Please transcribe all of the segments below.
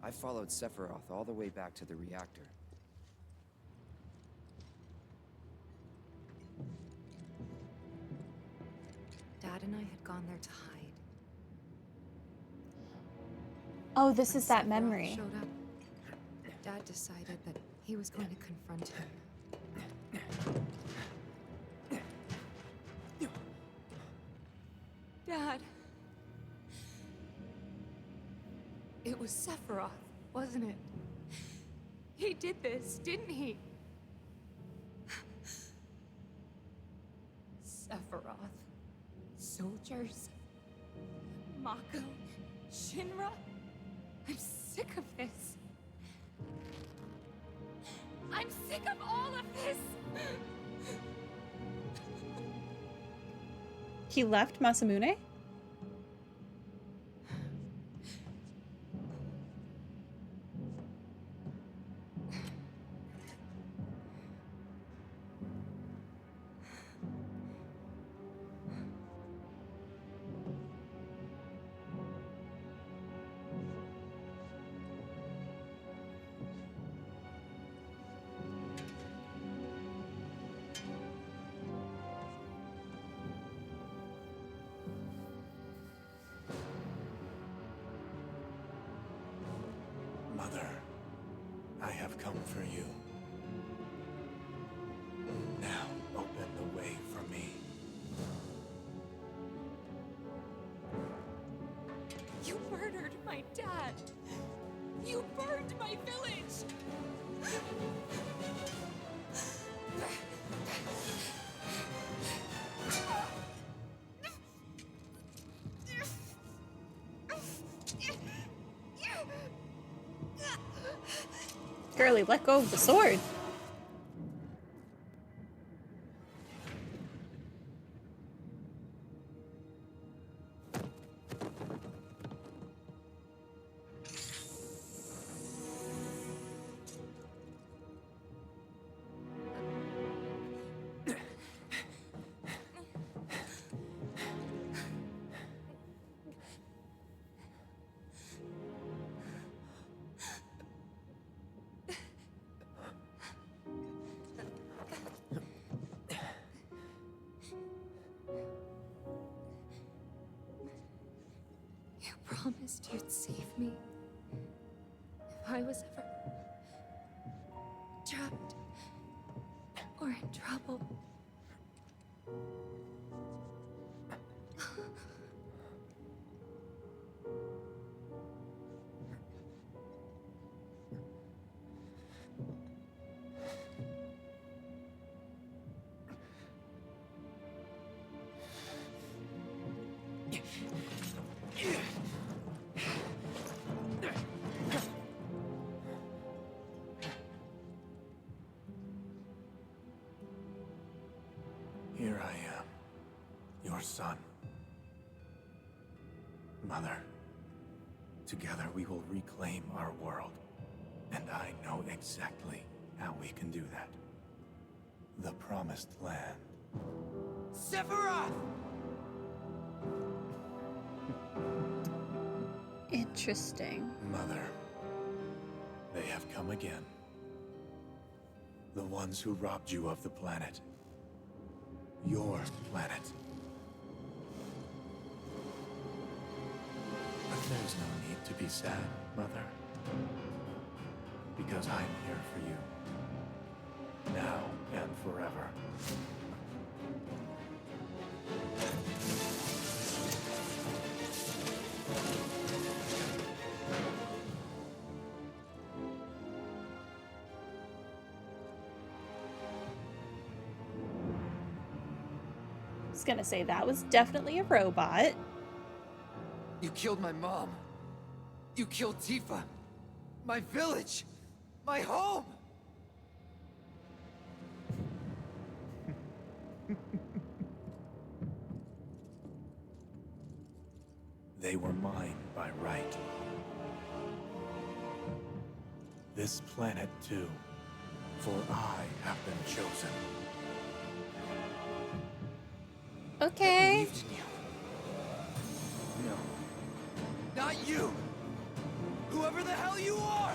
I followed Sephiroth all the way back to the reactor. Dad and I had gone there to hide. Oh, this When is that Sephiroth memory. showed up, Dad decided that he was going to confront him. Dad! It was Sephiroth, wasn't it? He did this, didn't he? Sephiroth. Soldiers. Mako. Shinra. I'm sick of this. I'm sick of all of this! He left Masamune? Mother, I have come for you. Now open the way for me. You murdered my dad! You burned my village! Girlie, let go of the sword. You promised you'd save me. If I was ever trapped or in trouble. Here I am, your son. Mother, together we will reclaim our world. And I know exactly how we can do that. The Promised Land. Sephiroth! Interesting. Mother, they have come again. The ones who robbed you of the planet. Your planet. But there's no need to be sad, Mother. Because I'm here for you. Now and forever. I was gonna say that was definitely a robot. You killed my mom. You killed Tifa. My village. My home. They were mine by right. This planet too, for I have been chosen. Okay. Believed in you. No. Not you. Whoever the hell you are!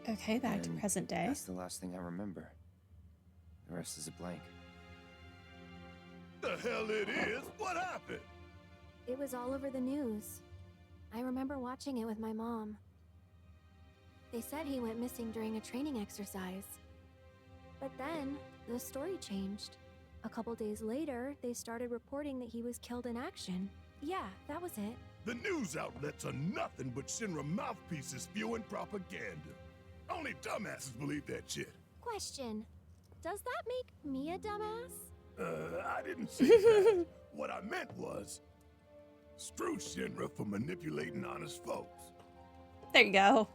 Okay, back to And present day. That's the last thing I remember. The rest is a blank. The hell it is? What happened? It was all over the news. I remember watching it with my mom. They said he went missing during a training exercise. But then, the story changed. A couple days later, they started reporting that he was killed in action. Yeah, that was it. The news outlets are nothing but Shinra mouthpieces spewing propaganda. Only dumbasses believe that shit. Question. Does that make me a dumbass? I didn't say that. What I meant was, screw Shinra for manipulating honest folks. There you go.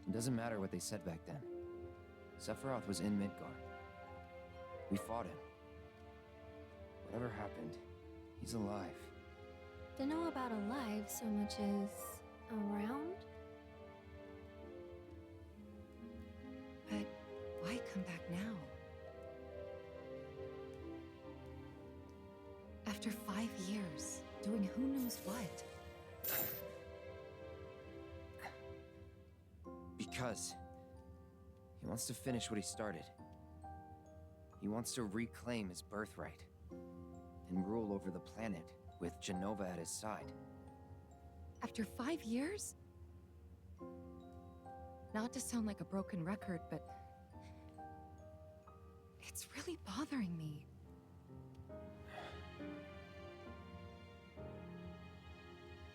It doesn't matter what they said back then. Sephiroth was in Midgar. We fought him. Whatever happened, he's alive. To know about alive so much as around? But why come back now? After 5 years, doing who knows what? Because he wants to finish what he started. He wants to reclaim his birthright and rule over the planet with Genova at his side. After 5 years? Not to sound like a broken record, but it's really bothering me.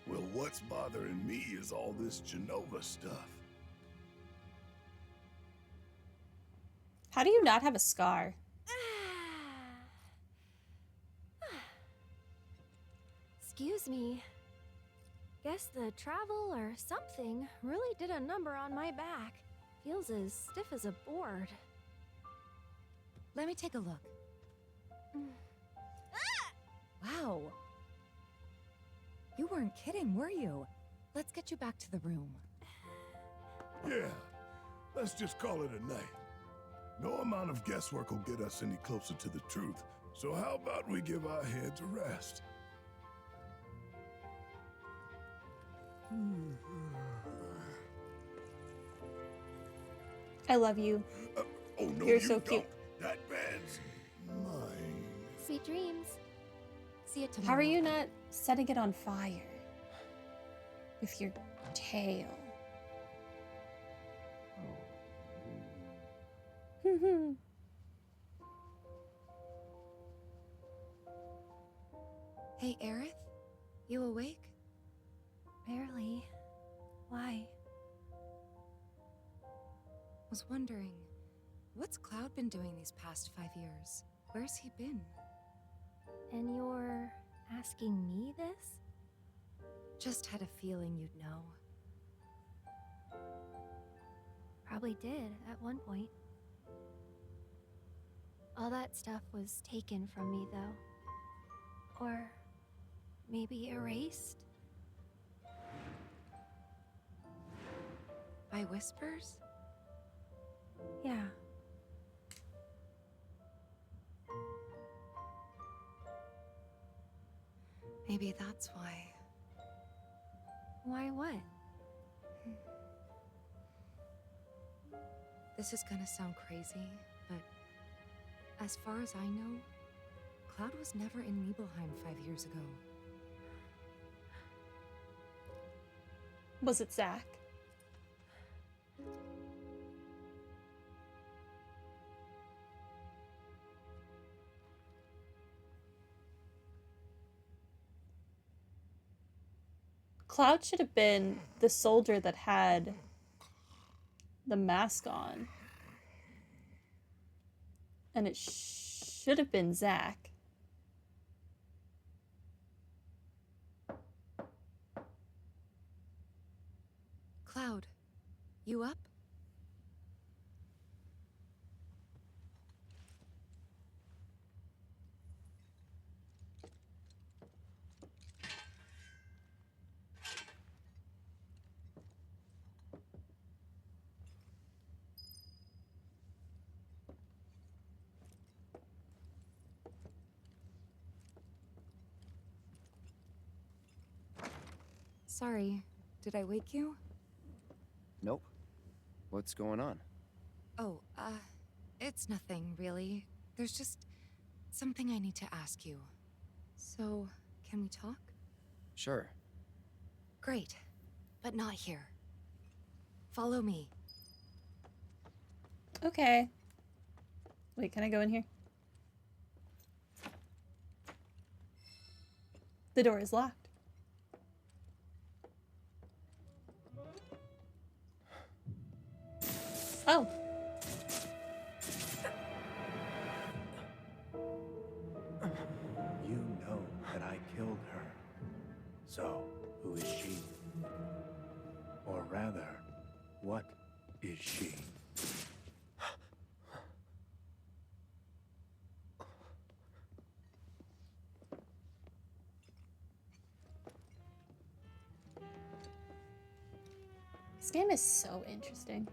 Well, what's bothering me is all this Genova stuff. How do you not have a scar? Excuse me. Guess the travel or something really did a number on my back. Feels as stiff as a board. Let me take a look. Wow. You weren't kidding, were you? Let's get you back to the room. Yeah, let's just call it a night. No amount of guesswork will get us any closer to the truth, so how about we give our heads a rest? I love you. Oh no, You're you so don't. cute. That bed's mine. Sweet dreams. See you tomorrow. How are you not setting it on fire? With your tail. Hey, Aerith? You awake? Barely. Why? Was wondering, what's Cloud been doing these past 5 years? Where's he been? And you're asking me this? Just had a feeling you'd know. Probably did at one point. All that stuff was taken from me, though. Or maybe erased? By whispers? Yeah. Maybe that's why. Why what? This is gonna sound crazy, but as far as I know, Cloud was never in Nibelheim 5 years ago. Was it Zack? Cloud should have been the soldier that had the mask on. And it should Should have been Zach. Cloud, you up? Sorry, did I wake you? Nope. What's going on? Oh, it's nothing, really. There's just something I need to ask you. So, can we talk? Sure. Great, but not here. Follow me. Okay. Wait, can I go in here? The door is locked. Oh. You know that I killed her. So, who is she? Or rather, what is she? This game is so interesting.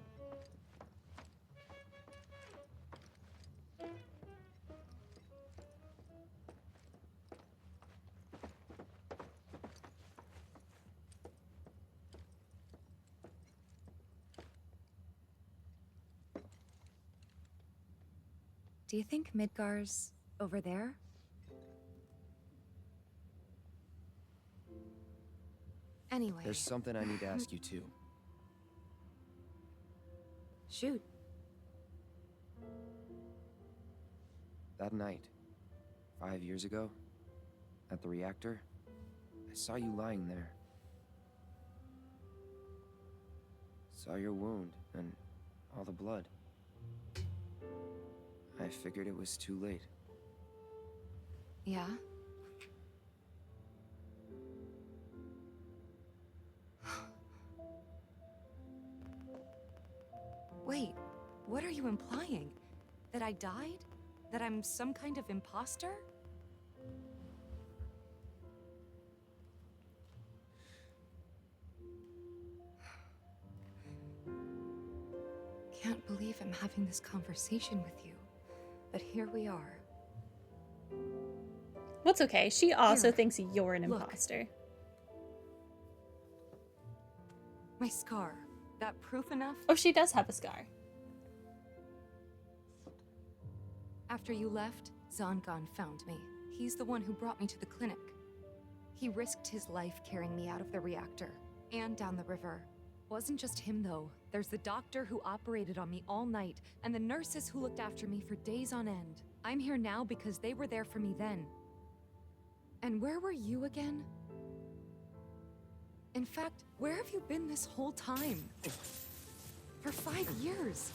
Do you think Midgar's over there? Anyway. There's something I need to ask you too. Shoot. That night, 5 years ago, at the reactor, I saw you lying there. Saw your wound and all the blood. I figured it was too late. Yeah? Wait, what are you implying? That I died? That I'm some kind of imposter? Can't believe I'm having this conversation with you. But here we are. What's okay? She also Here, thinks you're an look. imposter. My scar. That proof enough? Oh, she does have a scar. After you left, Zangan found me. He's the one who brought me to the clinic. He risked his life carrying me out of the reactor and down the river. Wasn't just him, though. There's the doctor who operated on me all night, and the nurses who looked after me for days on end. I'm here now because they were there for me then. And where were you again? In fact, where have you been this whole time? For 5 years.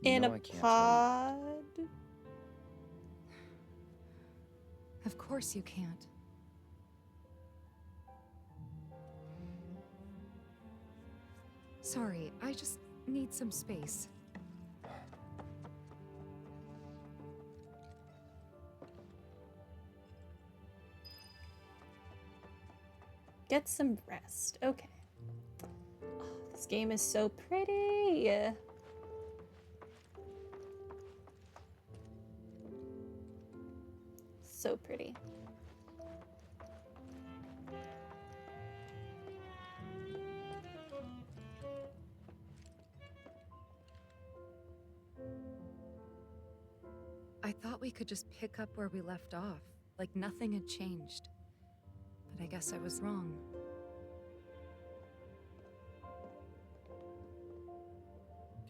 You In know a I can't tell pod? Of course you can't. Sorry, I just need some space. Get some rest. Okay. Oh, this game is so pretty. So pretty. I thought we could just pick up where we left off, like nothing had changed. But I guess I was wrong.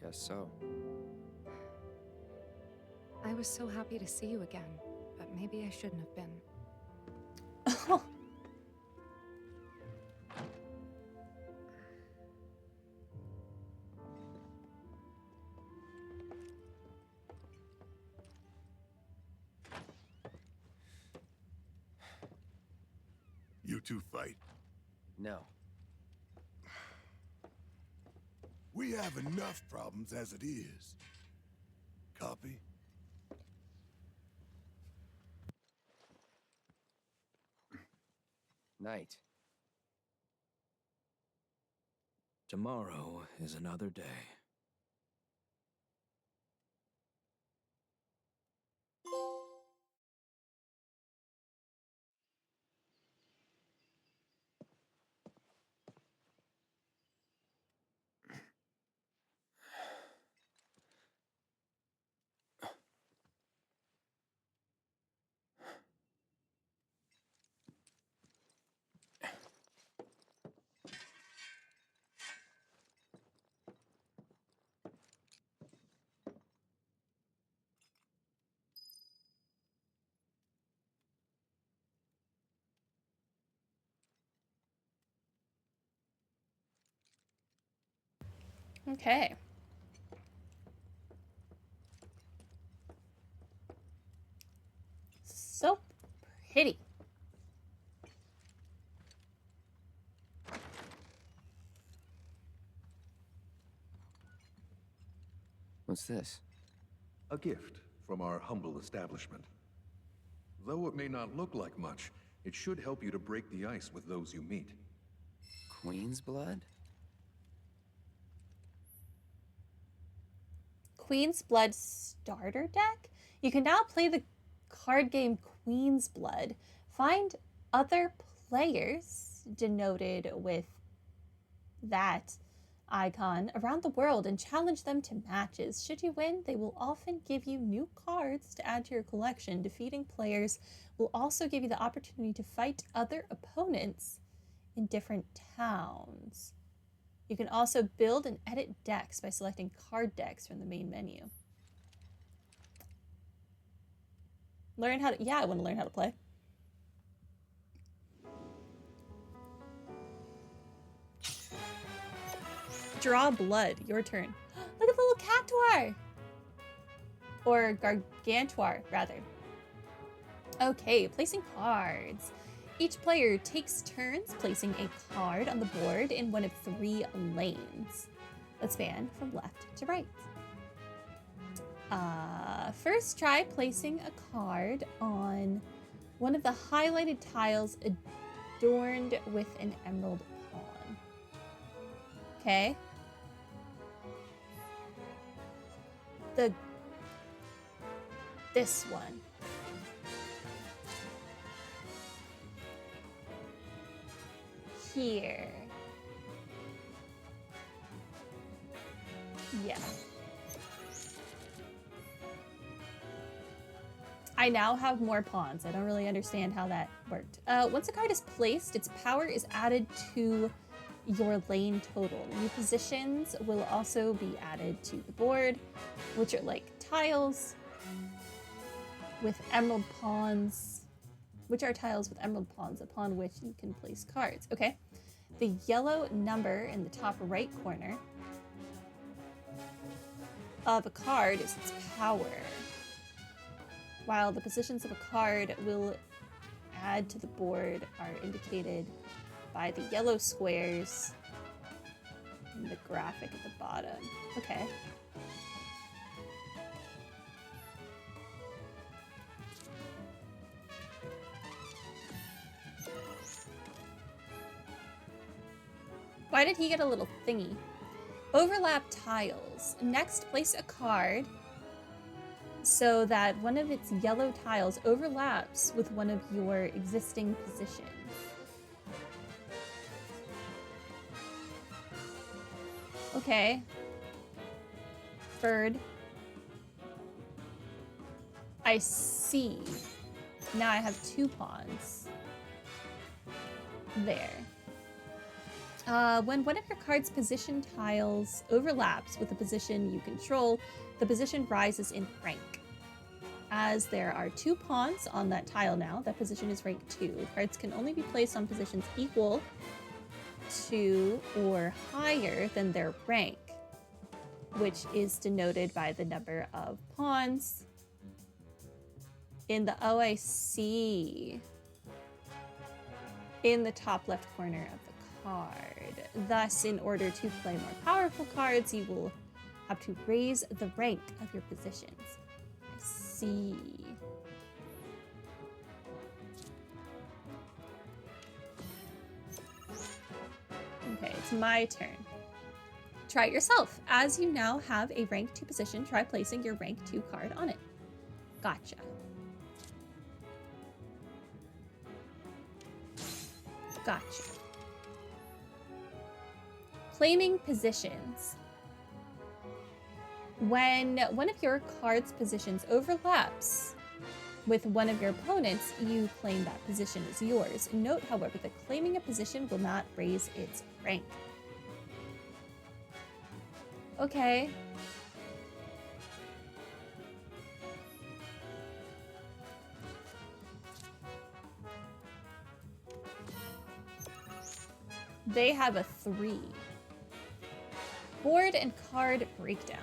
Guess so. I was so happy to see you again, but maybe I shouldn't have been. Oh. two fight? No. We have enough problems as it is. Copy? Night. Tomorrow is another day. Okay. So pretty. What's this? A gift from our humble establishment. Though it may not look like much, it should help you to break the ice with those you meet. Queen's blood? Queen's Blood starter deck? You can now play the card game Queen's Blood. Find other players denoted with that icon around the world and challenge them to matches. Should you win, they will often give you new cards to add to your collection. Defeating players will also give you the opportunity to fight other opponents in different towns. You can also build and edit decks by selecting card decks from the main menu. Learn how to, yeah, I want to learn how to play. Draw blood, your turn. Look at the little cactuar! Or gargantuar, rather. Okay, placing cards. Each player takes turns placing a card on the board in one of 3 lanes that span from left to right. First, try placing a card on one of the highlighted tiles adorned with an emerald pawn. Okay. This one. Here. Yeah. I now have more pawns. I don't really understand how that worked. Once a card is placed, its power is added to your lane total. New positions will also be added to the board, which are like tiles with emerald pawns, which are tiles with emerald pawns upon which you can place cards. Okay. The yellow number in the top right corner of a card is its power, while the positions of a card will add to the board are indicated by the yellow squares in the graphic at the bottom. Okay. Why did he get a little thingy? Overlap tiles. Next, place a card so that one of its yellow tiles overlaps with one of your existing positions. Okay. Bird. I see. Now I have 2 pawns. There. When one of your card's position tiles overlaps with a position you control, the position rises in rank. As there are 2 pawns on that tile now, that position is rank 2. Cards can only be placed on positions equal to or higher than their rank, which is denoted by the number of pawns in the OIC. in the top left corner of the card. Thus, in order to play more powerful cards, you will have to raise the rank of your positions. I see. Okay, it's my turn. Try it yourself. As you now have a rank 2 position, try placing your rank 2 card on it. Gotcha. Gotcha. Claiming positions. When one of your card's positions overlaps with one of your opponents, you claim that position as yours. Note, however, that claiming a position will not raise its rank. Okay. They have a 3. Board and card breakdown.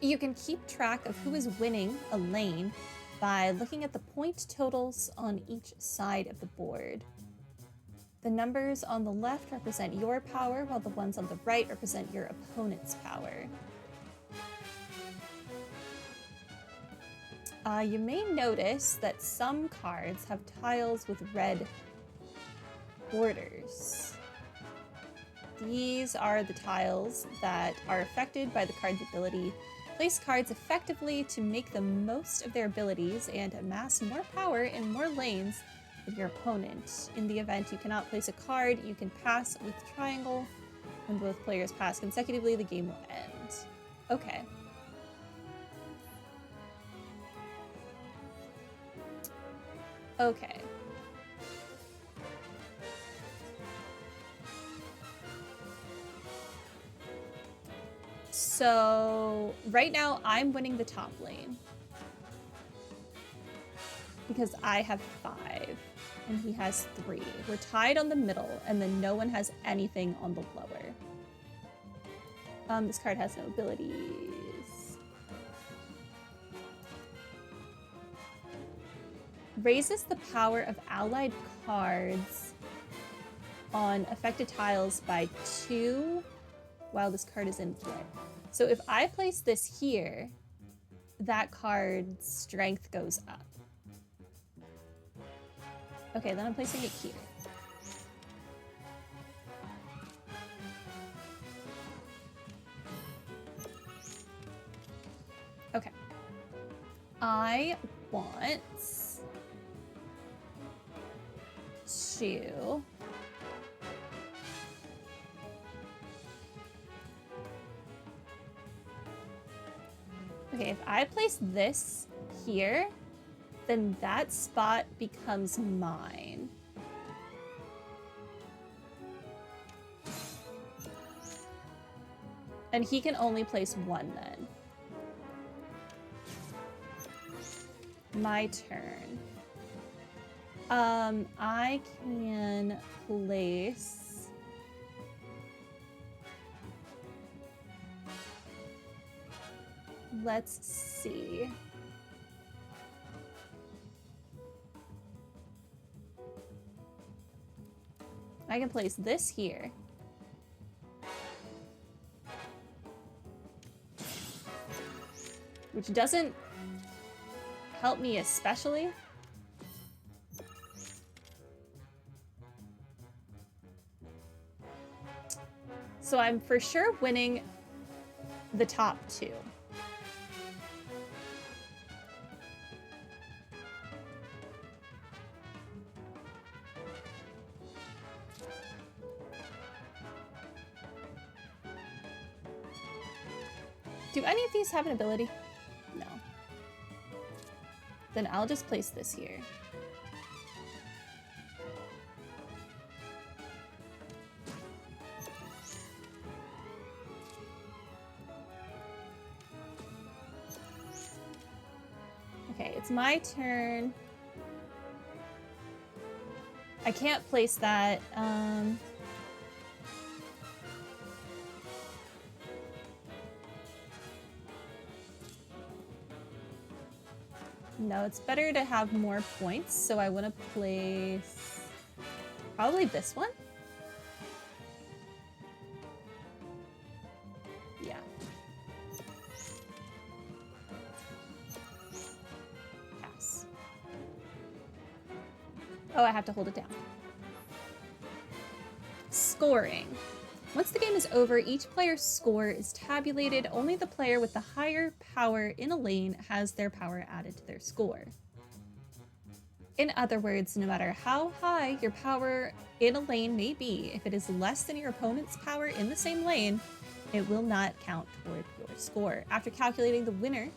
You can keep track of who is winning a lane by looking at the point totals on each side of the board. The numbers on the left represent your power, while the ones on the right represent your opponent's power. You may notice that some cards have tiles with red borders. These are the tiles that are affected by the card's ability. Place cards effectively to make the most of their abilities and amass more power in more lanes with your opponent. In the event you cannot place a card, you can pass with triangle. When both players pass consecutively, the game will end. Okay. Okay. So right now I'm winning the top lane because I have 5 and he has 3. We're tied on the middle and then no one has anything on the lower. This card has no abilities. Raises the power of allied cards on affected tiles by 2 while this card is in play. So if I place this here, that card's strength goes up. Okay, then I'm placing it here. Okay. I want to okay, if I place this here, then that spot becomes mine. And he can only place 1 then. My turn. I can place... Let's see. I can place this here. Which doesn't help me especially. So I'm for sure winning the top 2. Do any of these have an ability? No. Then I'll just place this here. Okay, it's my turn. I can't place that. No, it's better to have more points, so I want to place probably this one. Yeah. Pass. Oh, I have to hold it down. Scoring. Once the game is over, each player's score is tabulated. Only the player with the higher power in a lane has their power added to their score. In other words, no matter how high your power in a lane may be, if it is less than your opponent's power in the same lane, it will not count toward your score. After calculating the winner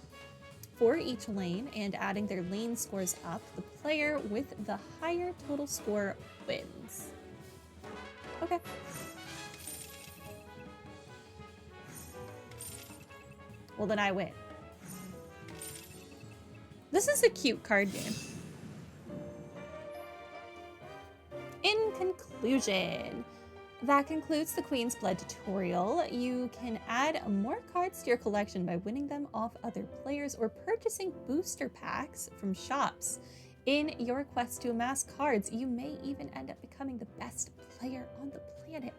for each lane and adding their lane scores up, the player with the higher total score wins. Okay. Well, then I win. This is a cute card game. In conclusion, that concludes the Queen's Blood tutorial. You can add more cards to your collection by winning them off other players or purchasing booster packs from shops. In your quest to amass cards, you may even end up becoming the best player on the planet.